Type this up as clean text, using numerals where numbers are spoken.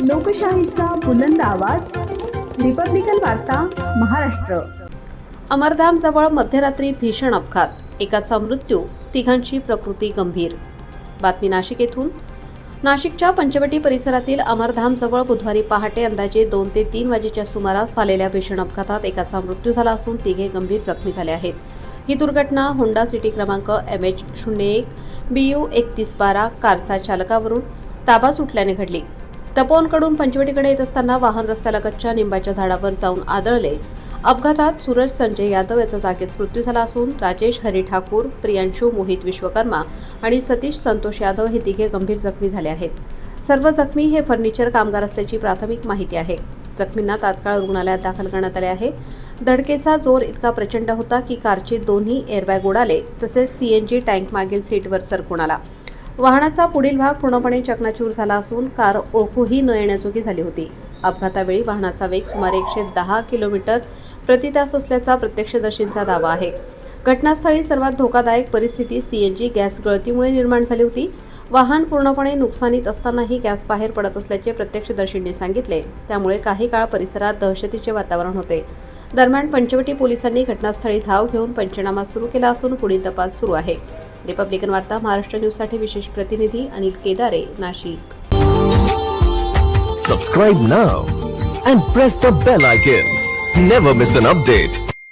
लोकशाहीचा बुलंद आवाज, रिपब्लिकन वार्ता, महाराष्ट्र। अमरधाम जवळ मध्यरात्री भीषण अपघात, एकाचा मृत्यू, तिघांची प्रकृती गंभीर। बातमी नाशिक येथून। नाशिकच्या पंचवटी परिसरातील अमरधाम जवळ बुधवारी पहाटे अंदाजे 2 ते 3 वाजेच्या सुमारास झालेल्या भीषण अपघातात एकाचा मृत्यू झाला असून तिघे गंभीर जखमी झाले आहेत। ही दुर्घटना होंडा सिटी क्रमांक MH01 BU 3112 कारचा चालकावरून ताबा सुटल्याने घडली। तपोवनकडून पंचवटीकडे येत असताना वाहन रस्त्यालगतच्या निंबाच्या झाडावर जाऊन आदळले। अपघातात सूरज संजय यादव याचा जागीच मृत्यू झाला असून राजेश हरी ठाकूर, प्रियांशू मोहित विश्वकर्मा आणि सतीश संतोष यादव हे तिघे गंभीर जखमी झाले आहेत। सर्व जखमी हे फर्निचर कामगार असल्याची प्राथमिक माहिती आहे। जखमींना तात्काळ रुग्णालयात दाखल करण्यात आले आहे। धडकेचा जोर इतका प्रचंड होता की कारचे दोन्ही एअरबॅग उडाले, तसेच CNG टँक मागील सीटवर सरकून आला। वाहनाचा पुढील भाग पूर्णपणे चकनाचूर झाला असून कार ओळखूही न येण्याजोगी झाली होती। अपघातावेळी वाहनाचा वेग सुमारे 110 किलोमीटर प्रति तास असल्याचा प्रत्यक्षदर्शींचा दावा आहे। घटनास्थळी सर्वात धोकादायक परिस्थिती CNG गॅस गळतीमुळे निर्माण झाली होती। वाहन पूर्णपणे नुकसानीत असतानाही गॅस बाहेर पडत असल्याचे प्रत्यक्षदर्शींनी सांगितले, त्यामुळे काही काळ परिसरात दहशतीचे वातावरण होते। दरम्यान पंचवटी पोलिसांनी घटनास्थळी धाव घेऊन पंचनामा सुरू केला असून पुढील तपास सुरू आहे। रिपब्लिकन वार्ता महाराष्ट्र न्यूजसाठी विशेष प्रतिनिधी अनिल केदारे, Nashik. Subscribe now and press the bell icon. Never miss an update.